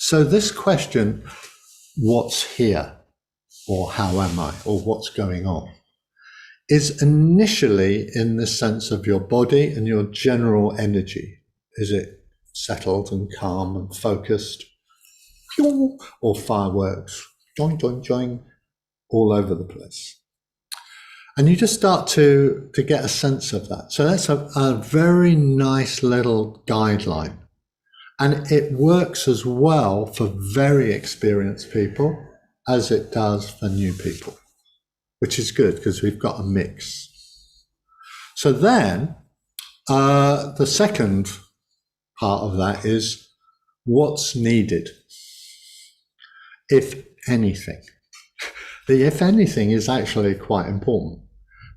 So this question, what's here, or how am I, or what's going on, is initially in the sense of your body and your general energy. Is it settled and calm and focused? Or fireworks, joing, joing, joing, all over the place. And you just start to get a sense of that. So that's a very nice little guideline. And it works as well for very experienced people as it does for new people, which is good because we've got a mix. So then the second part of that is what's needed, if anything. The if anything is actually quite important,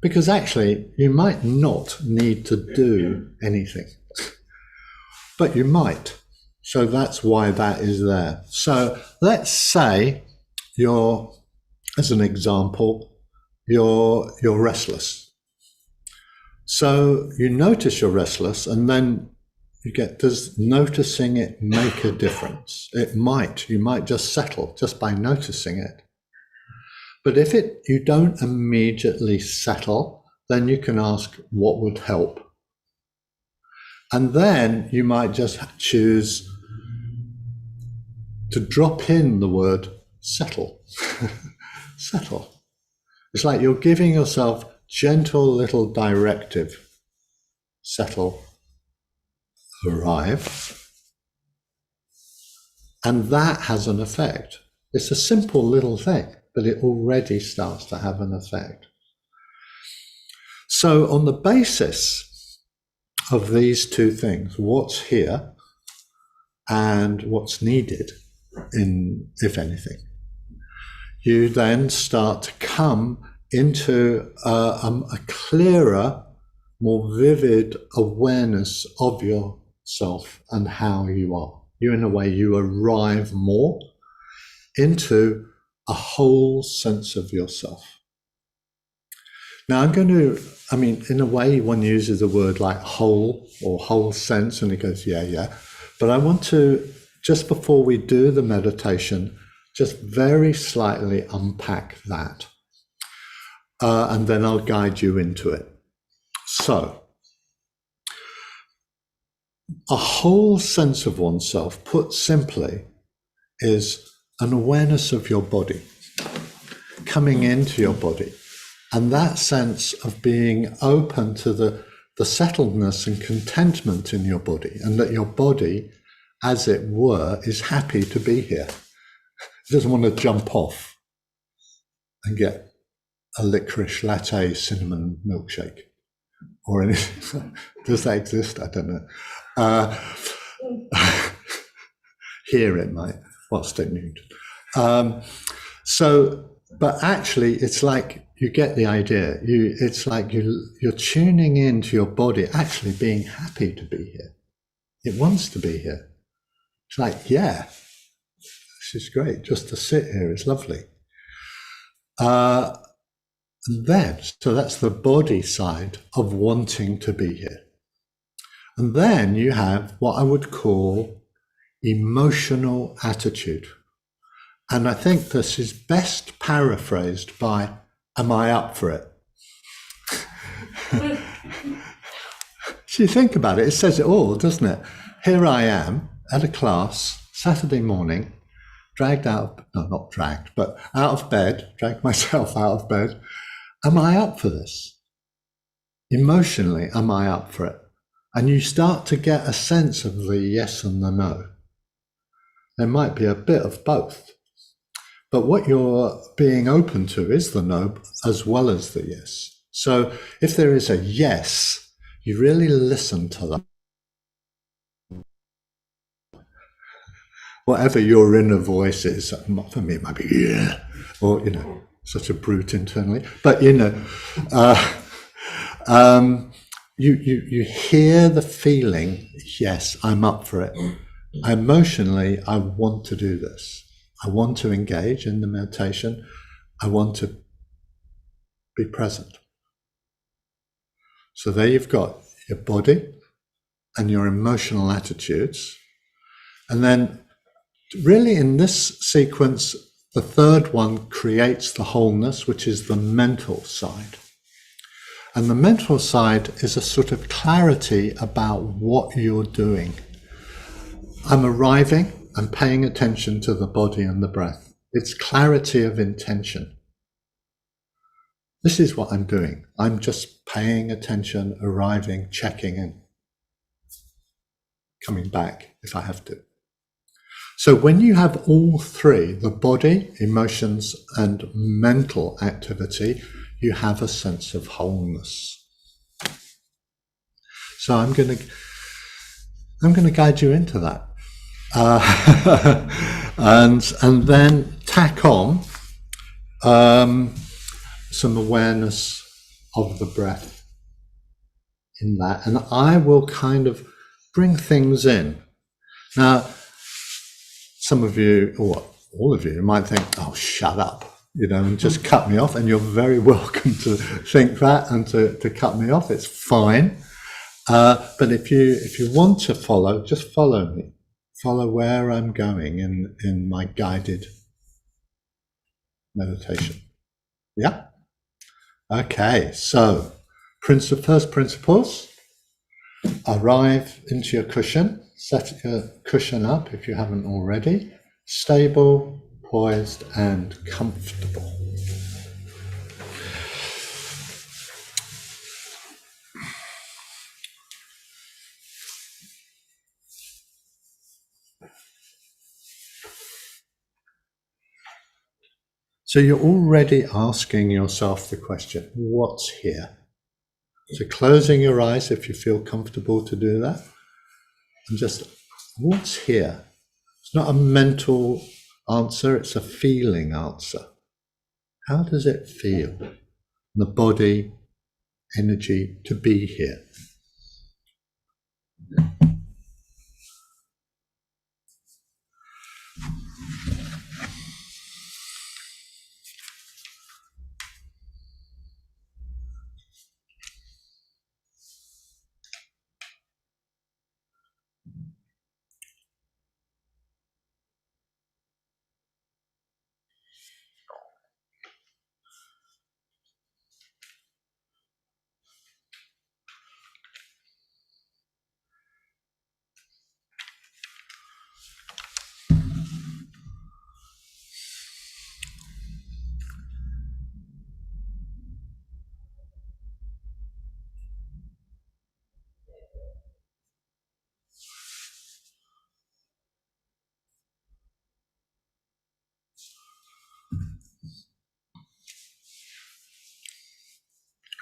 because actually you might not need to do anything, but you might. So that's why that is there. So let's say you're, as an example, you're restless. So you notice you're restless, and then you get, does noticing it make a difference? It might. You might just settle just by noticing it. But if you don't immediately settle, then you can ask what would help. And then you might just choose to drop in the word settle. Settle. It's like you're giving yourself gentle little directive. Settle. Arrive. And that has an effect. It's a simple little thing, but it already starts to have an effect. So on the basis of these two things, what's here and what's needed, if anything, you then start to come into a clearer, more vivid awareness of yourself and how you are. In a way, you arrive more into a whole sense of yourself. Now in a way one uses the word like whole or whole sense, and it goes, yeah. But I want to, just before we do the meditation, just very slightly unpack that. And then I'll guide you into it. So, a whole sense of oneself, put simply, is an awareness of your body, coming into your body, and that sense of being open to the settledness and contentment in your body, and that your body, as it were, is happy to be here. It doesn't want to jump off and get a licorice latte cinnamon milkshake or anything. Does that exist? I don't know. Here it might. Well, stay tuned. But actually, it's like you get the idea. It's like you're tuning into your body, actually being happy to be here. It wants to be here. It's like, yeah, this is great. Just to sit here is lovely. And then, so that's the body side of wanting to be here. And then you have what I would call emotional attitude. And I think this is best paraphrased by, am I up for it? So you think about it, it says it all, doesn't it? Here I am at a class, Saturday morning, dragged out of bed, dragged myself out of bed. Am I up for this? Emotionally, am I up for it? And you start to get a sense of the yes and the no. There might be a bit of both. But what you're being open to is the no as well as the yes. So if there is a yes, you really listen to them. Whatever your inner voice is, for me it might be yeah, or such a brute internally. But you hear the feeling, yes, I'm up for it. Emotionally, I want to do this. I want to engage in the meditation. I want to be present. So there you've got your body and your emotional attitudes. And then really in this sequence, the third one creates the wholeness, which is the mental side. And the mental side is a sort of clarity about what you're doing. I'm arriving, I'm paying attention to the body and the breath. It's clarity of intention. This is what I'm doing. I'm just paying attention, arriving, checking in, coming back if I have to. So when you have all three, the body, emotions, and mental activity, you have a sense of wholeness. So I'm going to guide you into that, and then tack on some awareness of the breath in that, and I will kind of bring things in. Now, some of you, or all of you, might think, "Oh, shut up," and just cut me off. And you're very welcome to think that and to cut me off. It's fine. But if you want to follow, just follow me. Follow where I'm going in my guided meditation. Yeah? Okay, so first principles. Arrive into your cushion. Set your cushion up if you haven't already. Stable, poised, and comfortable. So you're already asking yourself the question, what's here? So closing your eyes if you feel comfortable to do that. And just, what's here? It's not a mental answer, it's a feeling answer. How does it feel? The body, energy to be here.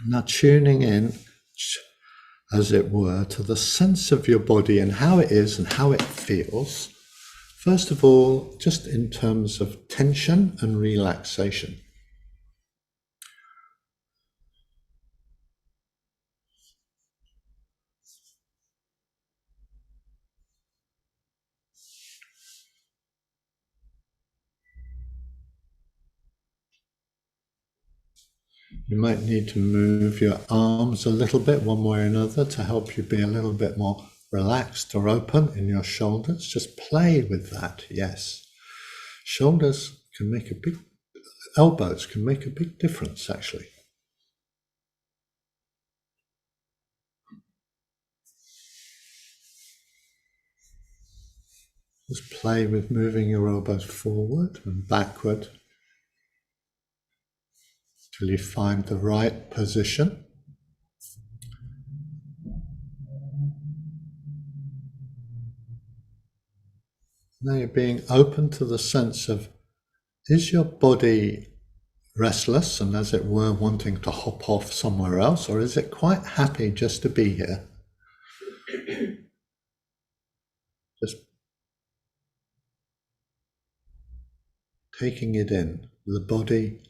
Now tuning in, as it were, to the sense of your body and how it is and how it feels. First of all, just in terms of tension and relaxation. You might need to move your arms a little bit one way or another to help you be a little bit more relaxed or open in your shoulders. Just play with that, yes. Shoulders can make elbows can make a big difference actually. Just play with moving your elbows forward and backward till you find the right position. Now you're being open to the sense of, is your body restless and, as it were, wanting to hop off somewhere else, or is it quite happy just to be here? Just taking it in, the body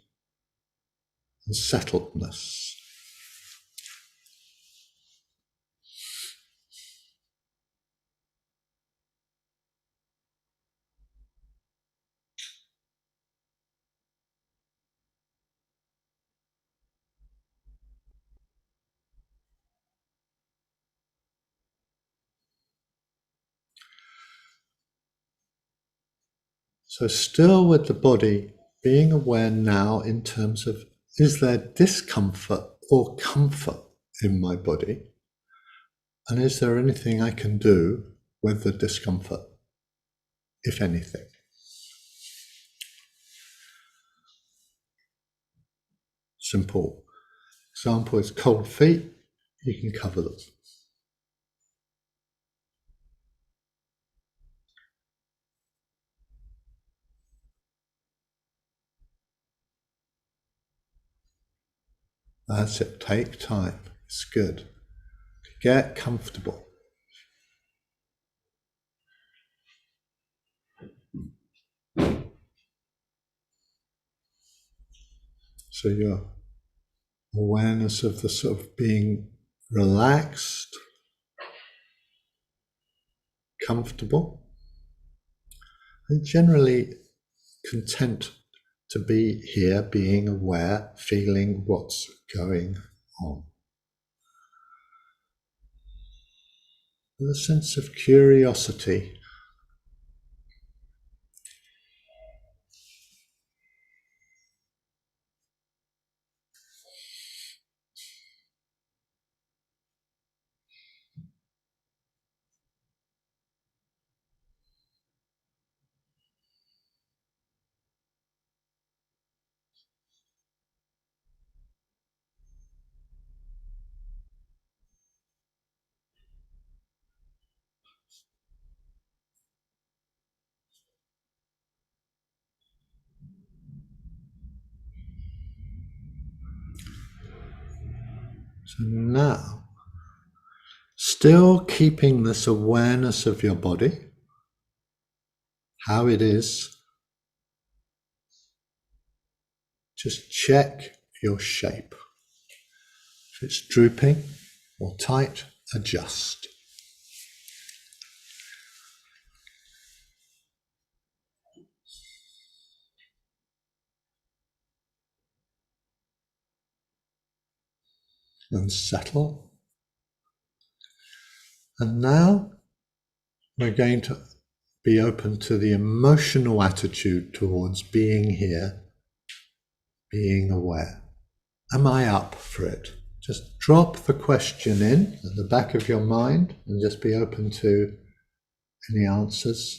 and settledness. So still with the body, being aware now in terms of, is there discomfort or comfort in my body? And is there anything I can do with the discomfort, if anything? Simple example is cold feet, you can cover them. That's it, take time, it's good. Get comfortable. So your awareness of the sort of being relaxed, comfortable, and generally content to be here, being aware, feeling what's going on. With a sense of curiosity. So now, still keeping this awareness of your body, how it is, just check your shape. If it's drooping or tight, adjust. And settle. And now we're going to be open to the emotional attitude towards being here, being aware. Am I up for it? Just drop the question in at the back of your mind and just be open to any answers.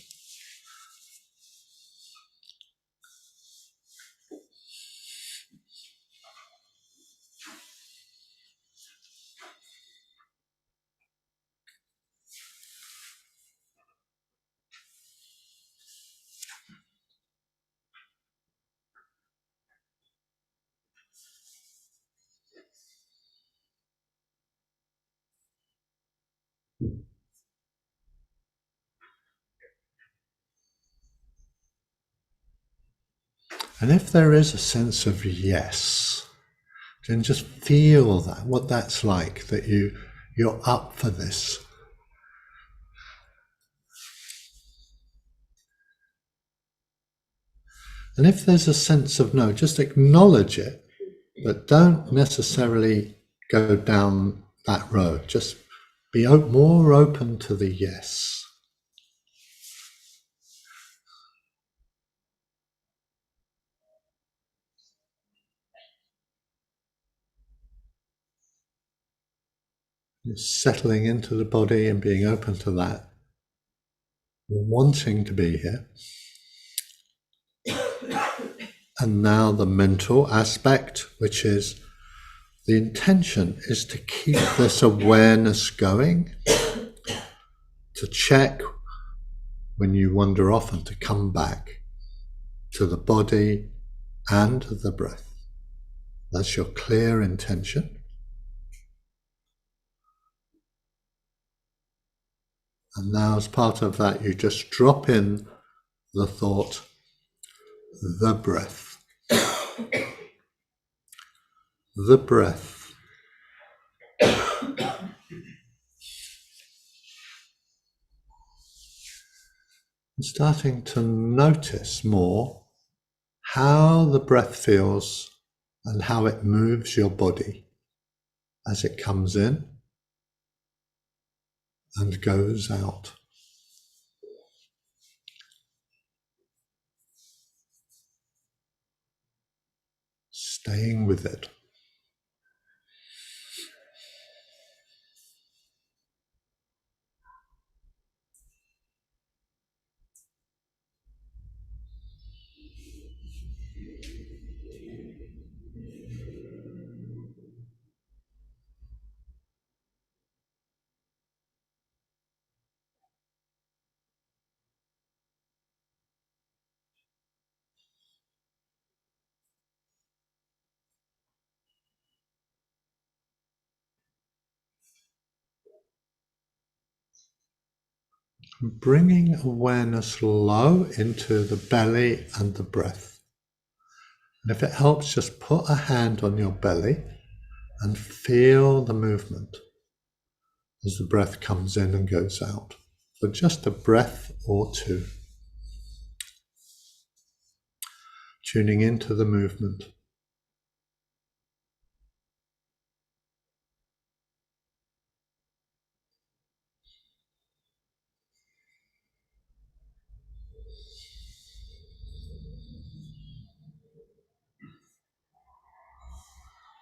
And if there is a sense of yes, then just feel that, what that's like, that you're up for this. And if there's a sense of no, just acknowledge it, but don't necessarily go down that road. Just be more open to the yes. Just settling into the body and being open to that, wanting to be here. And now the mental aspect, which is the intention is to keep this awareness going, to check when you wander off and to come back to the body and the breath. That's your clear intention. And now as part of that, you just drop in the thought, the breath. The breath. And starting to notice more how the breath feels and how it moves your body as it comes in and goes out. staying with it. Bringing awareness low into the belly and the breath. And if it helps, just put a hand on your belly and feel the movement as the breath comes in and goes out. So just a breath or two. Tuning into the movement.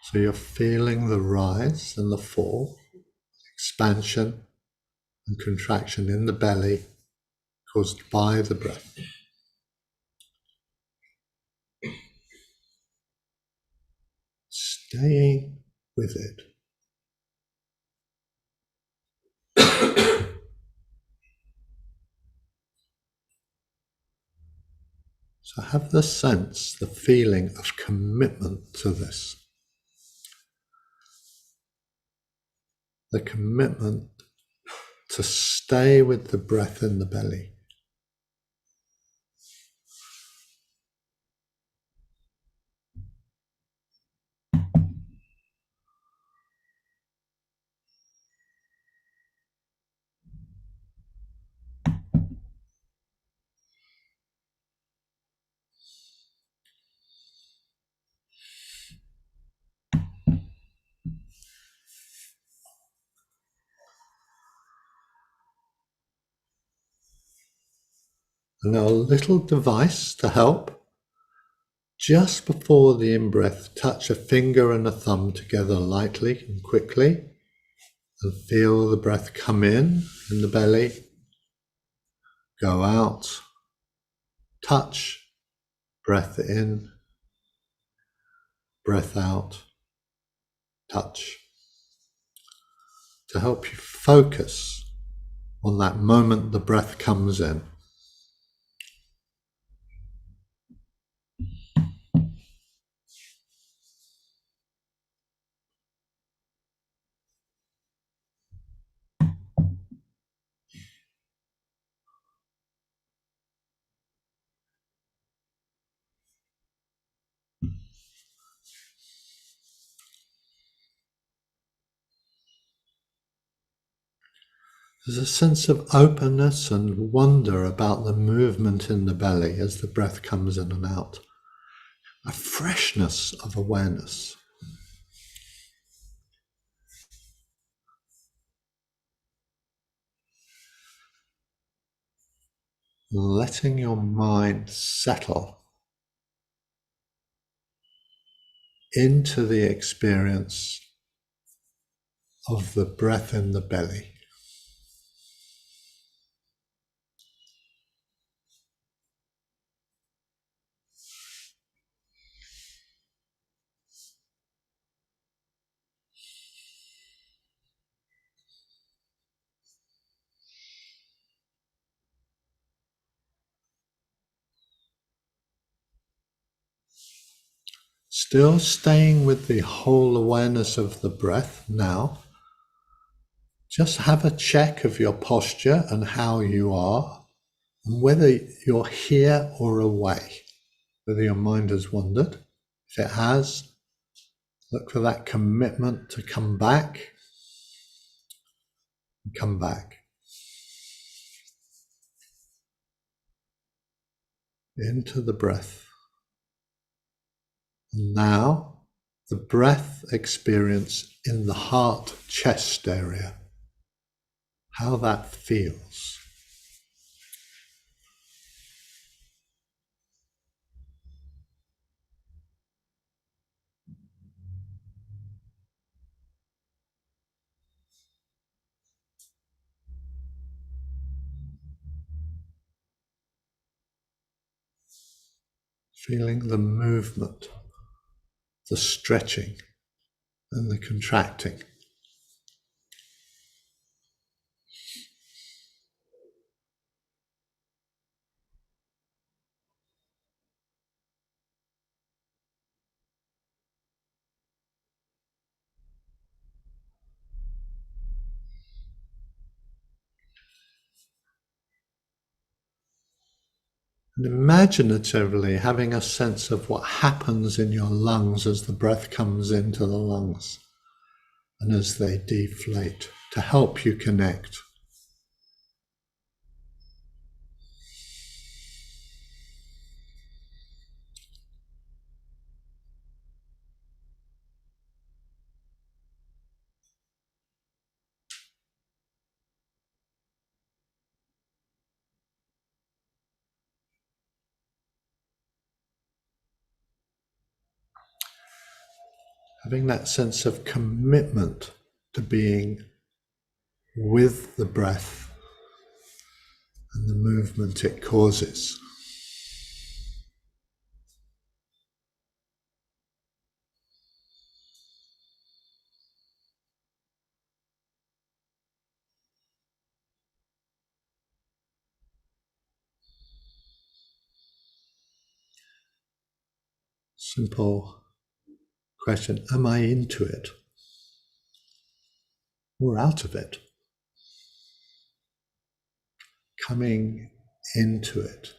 So you're feeling the rise and the fall, expansion and contraction in the belly caused by the breath. Staying with it. So have the sense, the feeling of commitment to this. The commitment to stay with the breath in the belly. And now a little device to help. Just before the in-breath, touch a finger and a thumb together lightly and quickly and feel the breath come in the belly, go out, touch, breath in, breath out, touch. To help you focus on that moment the breath comes in. There's a sense of openness and wonder about the movement in the belly as the breath comes in and out. A freshness of awareness. Letting your mind settle into the experience of the breath in the belly. Still staying with the whole awareness of the breath now. Just have a check of your posture and how you are, and whether you're here or away, whether your mind has wandered. If it has, look for that commitment to come back and come back. Into the breath. And now, the breath experience in the heart chest area. How that feels. feeling the movement, the stretching and the contracting. And imaginatively having a sense of what happens in your lungs as the breath comes into the lungs and as they deflate to help you connect. Having that sense of commitment to being with the breath and the movement it causes. Simple question, am I into it or out of it? Coming into it.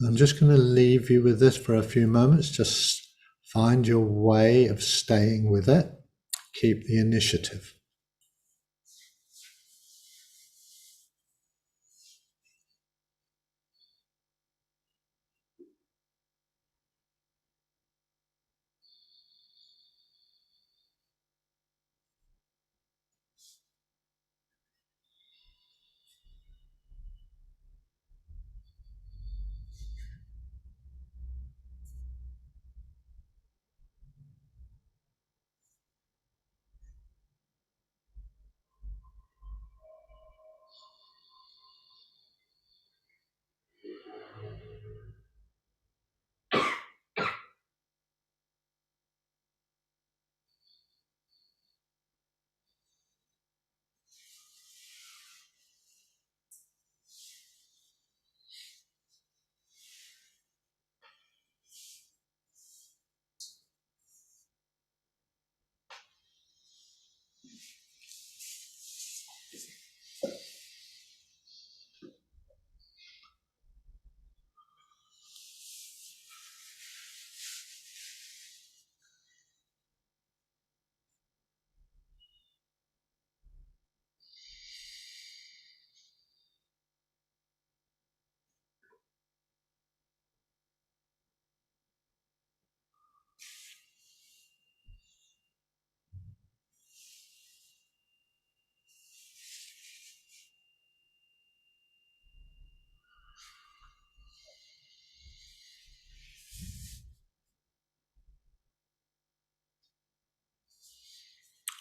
I'm just going to leave you with this for a few moments. Just find your way of staying with it. Keep the initiative.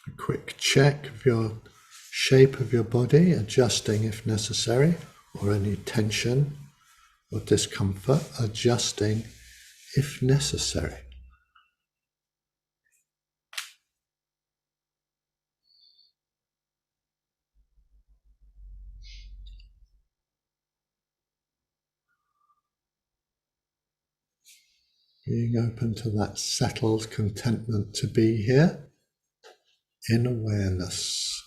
A quick check of your shape of your body, adjusting if necessary, or any tension or discomfort, adjusting if necessary. Being open to that settled contentment to be here in awareness.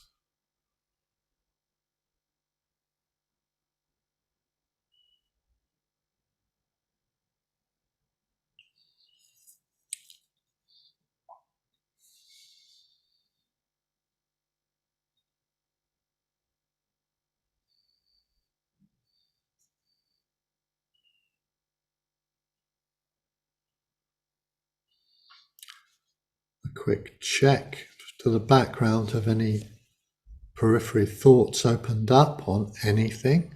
A quick check to the background of any periphery thoughts opened up on anything.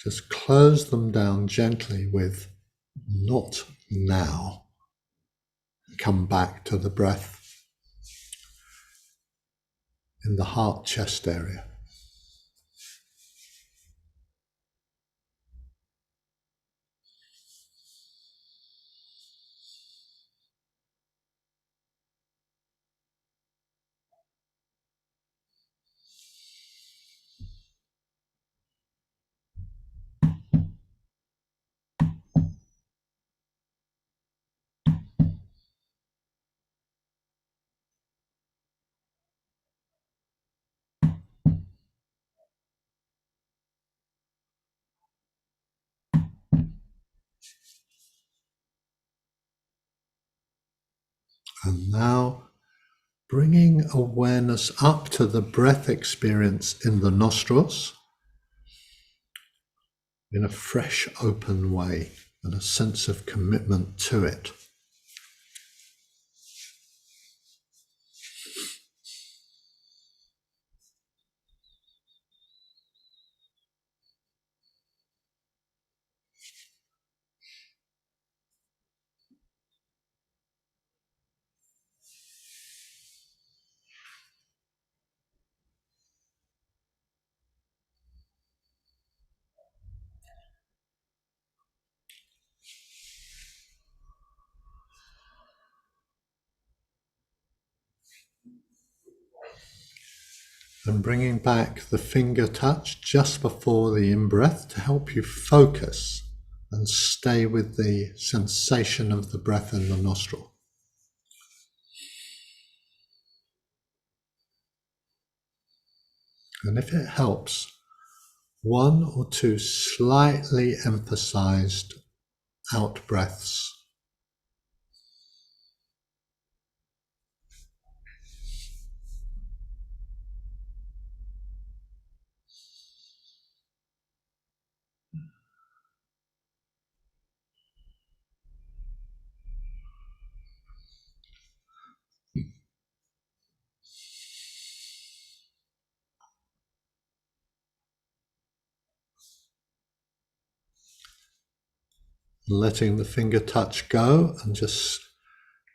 Just close them down gently with not now. Come back to the breath in the heart chest area. And now bringing awareness up to the breath experience in the nostrils in a fresh, open way and a sense of commitment to it. And bringing back the finger touch just before the in-breath to help you focus and stay with the sensation of the breath in the nostril. And if it helps, one or two slightly emphasized out breaths. Letting the finger touch go and just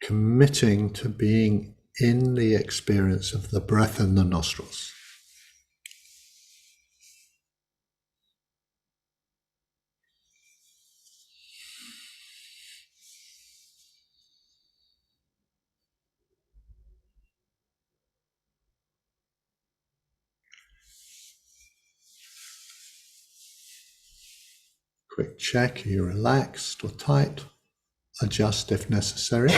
committing to being in the experience of the breath in the nostrils. Quick check, are you relaxed or tight? Adjust if necessary.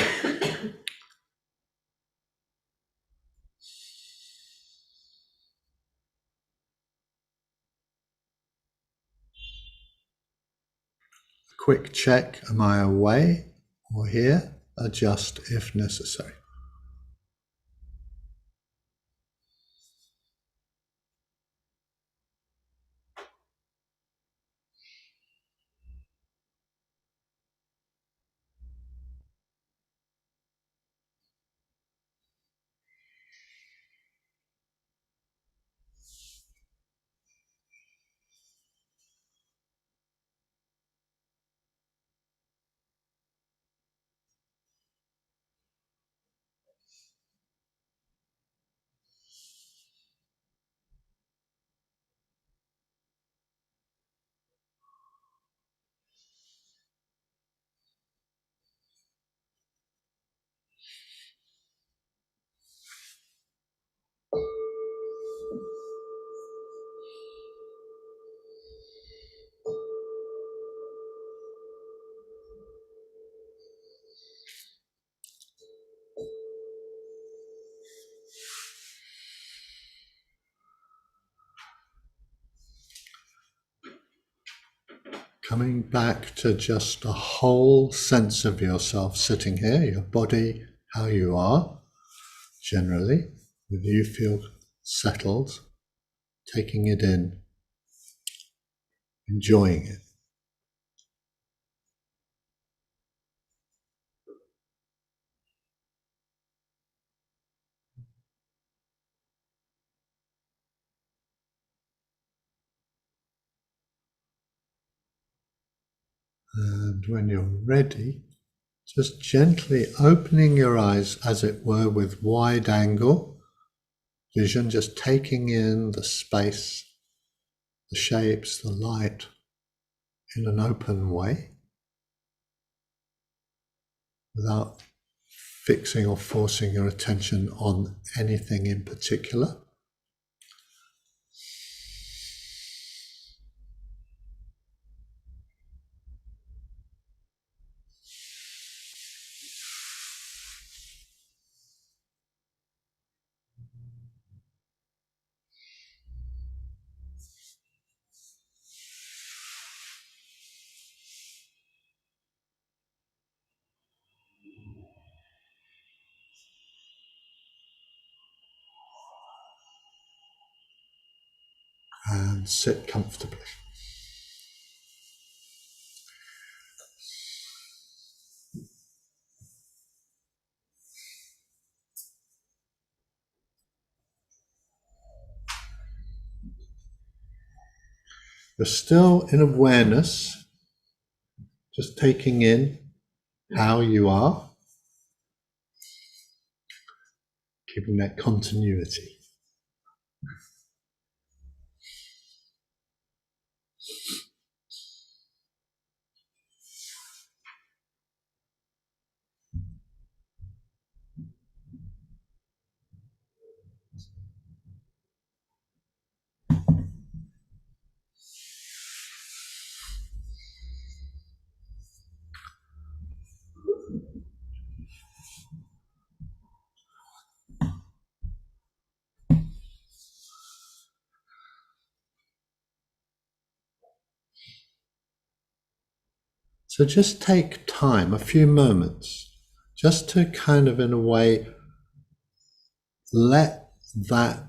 Quick check, am I away or here? Adjust if necessary. Coming back to just a whole sense of yourself sitting here, your body, how you are, generally, whether you feel settled, taking it in, enjoying it. And when you're ready, just gently opening your eyes, as it were, with wide angle, vision, just taking in the space, the shapes, the light in an open way, without fixing or forcing your attention on anything in particular. And sit comfortably. You're still in awareness, just taking in how you are, keeping that continuity. So just take time, a few moments, just to kind of, in a way, let that,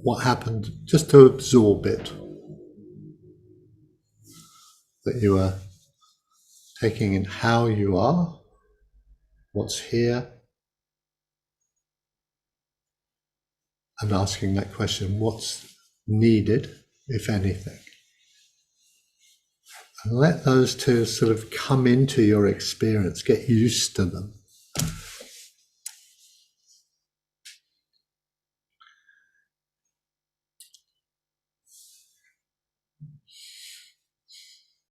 what happened, just to absorb it. That you are taking in how you are, what's here, and asking that question, what's needed, if anything. And let those two sort of come into your experience, get used to them.